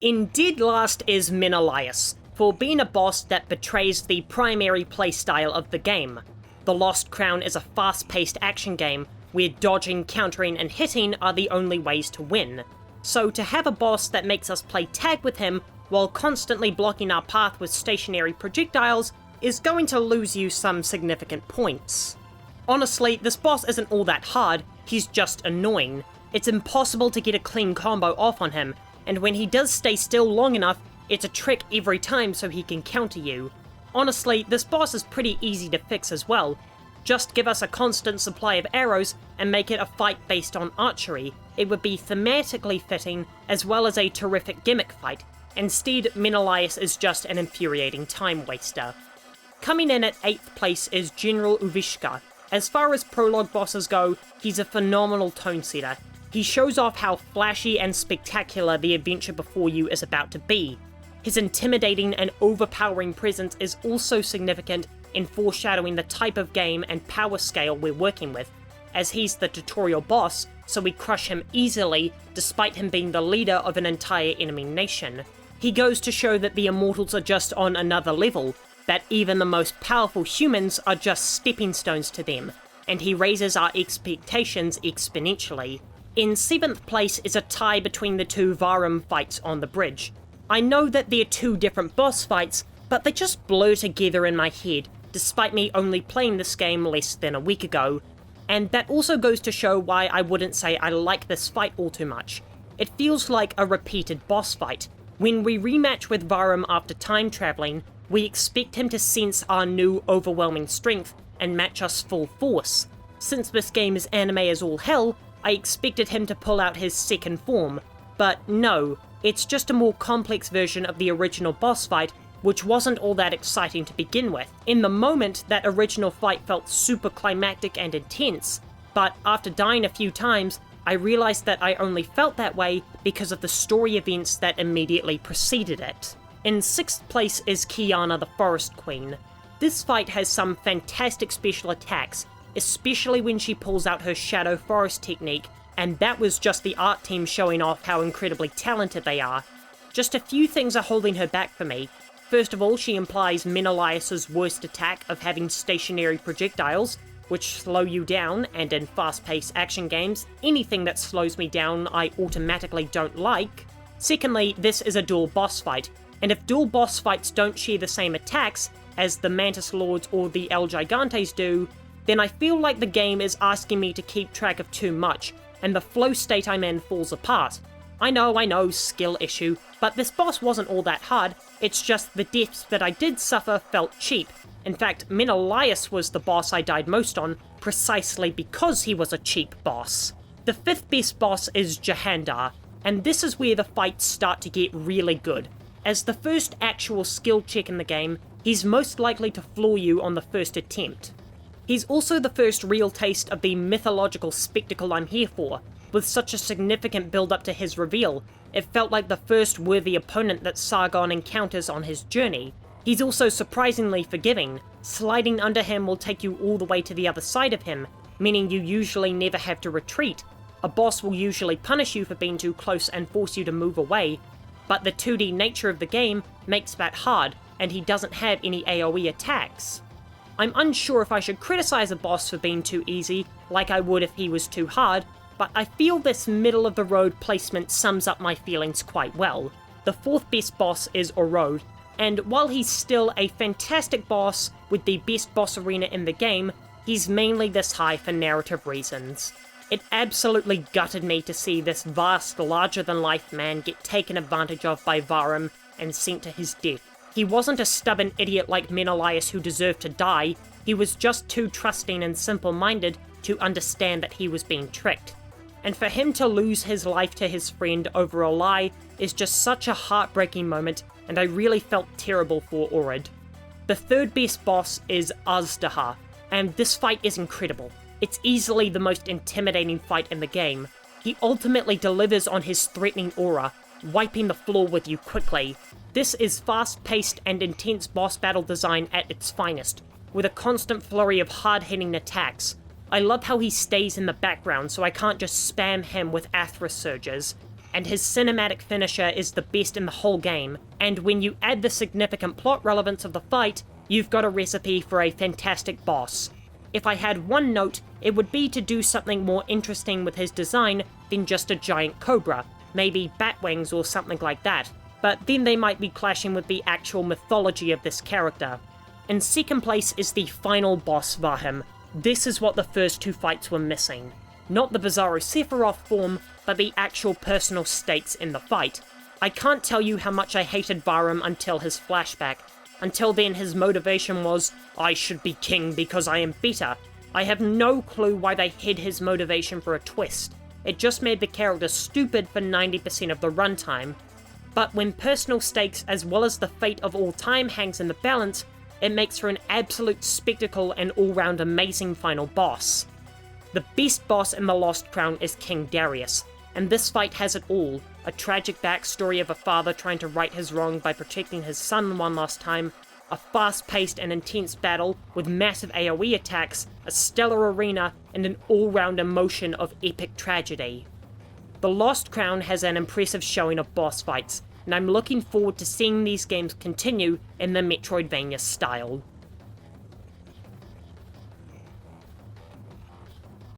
In dead last is Menias, for being a boss that betrays the primary playstyle of the game. The Lost Crown is a fast-paced action game where dodging, countering, and hitting are the only ways to win. So to have a boss that makes us play tag with him while constantly blocking our path with stationary projectiles is going to lose you some significant points. Honestly, this boss isn't all that hard, he's just annoying. It's impossible to get a clean combo off on him, and when he does stay still long enough, it's a trick every time so he can counter you. Honestly, this boss is pretty easy to fix as well. Just give us a constant supply of arrows and make it a fight based on archery. It would be thematically fitting, as well as a terrific gimmick fight. Instead, Menias is just an infuriating time waster. Coming in at 8th place is General Vishka. As far as prologue bosses go, he's a phenomenal tone setter. He shows off how flashy and spectacular the adventure before you is about to be. His intimidating and overpowering presence is also significant in foreshadowing the type of game and power scale we're working with, as he's the tutorial boss, so we crush him easily despite him being the leader of an entire enemy nation. He goes to show that the Immortals are just on another level, that even the most powerful humans are just stepping stones to them, and he raises our expectations exponentially. In 7th place is a tie between the two Varum fights on the bridge. I know that they're two different boss fights, but they just blur together in my head, despite me only playing this game less than a week ago. And that also goes to show why I wouldn't say I like this fight all too much. It feels like a repeated boss fight. When we rematch with Varum after time traveling, we expect him to sense our new overwhelming strength and match us full force. Since this game is anime as all hell, I expected him to pull out his second form, but no, it's just a more complex version of the original boss fight, which wasn't all that exciting to begin with. In the moment, that original fight felt super climactic and intense, but after dying a few times, I realized that I only felt that way because of the story events that immediately preceded it. In 6th place is Kiana the Forest Queen. This fight has some fantastic special attacks, especially when she pulls out her Shadow Forest technique, and that was just the art team showing off how incredibly talented they are. Just a few things are holding her back for me. First of all, she implies Menias' worst attack of having stationary projectiles, which slow you down, and in fast-paced action games, anything that slows me down I automatically don't like. Secondly, this is a dual boss fight, and if dual boss fights don't share the same attacks as the Mantis Lords or the El Gigantes do, then I feel like the game is asking me to keep track of too much, and the flow state I'm in falls apart. I know, skill issue, but this boss wasn't all that hard, it's just the deaths that I did suffer felt cheap. In fact, Menias was the boss I died most on, precisely because he was a cheap boss. The 5th best boss is Jander, and this is where the fights start to get really good. As the first actual skill check in the game, he's most likely to floor you on the first attempt. He's also the first real taste of the mythological spectacle I'm here for. With such a significant build-up to his reveal, it felt like the first worthy opponent that Sargon encounters on his journey. He's also surprisingly forgiving. Sliding under him will take you all the way to the other side of him, meaning you usually never have to retreat. A boss will usually punish you for being too close and force you to move away, but the 2D nature of the game makes that hard, and he doesn't have any AoE attacks. I'm unsure if I should criticize a boss for being too easy, like I would if he was too hard, but I feel this middle-of-the-road placement sums up my feelings quite well. The 4th best boss is Orod, and while he's still a fantastic boss with the best boss arena in the game, he's mainly this high for narrative reasons. It absolutely gutted me to see this vast, larger-than-life man get taken advantage of by Varum and sent to his death. He wasn't a stubborn idiot like Menias who deserved to die, he was just too trusting and simple-minded to understand that he was being tricked. And for him to lose his life to his friend over a lie is just such a heartbreaking moment, and I really felt terrible for Orod. The 3rd best boss is Azhdaha, and this fight is incredible. It's easily the most intimidating fight in the game. He ultimately delivers on his threatening aura, wiping the floor with you quickly. This is fast-paced and intense boss battle design at its finest, with a constant flurry of hard-hitting attacks. I love how he stays in the background so I can't just spam him with Athra surges. and his cinematic finisher is the best in the whole game, and when you add the significant plot relevance of the fight, you've got a recipe for a fantastic boss. If I had one note, it would be to do something more interesting with his design than just a giant cobra, maybe bat wings or something like that, but then they might be clashing with the actual mythology of this character. In second place is the final boss Vahram. This is what the first two fights were missing. Not the bizarro Sephiroth form, but the actual personal stakes in the fight. I can't tell you how much I hated Varum until his flashback. Until then his motivation was, I should be king because I am better. I have no clue why they hid his motivation for a twist. It just made the character stupid for 90% of the runtime. But when personal stakes as well as the fate of all time hangs in the balance, it makes for an absolute spectacle and all-round amazing final boss. The best boss in the Lost Crown is King Darius, and this fight has it all. A tragic backstory of a father trying to right his wrong by protecting his son one last time, a fast-paced and intense battle with massive AoE attacks, a stellar arena, and an all-round emotion of epic tragedy. The Lost Crown has an impressive showing of boss fights, and I'm looking forward to seeing these games continue in the Metroidvania style.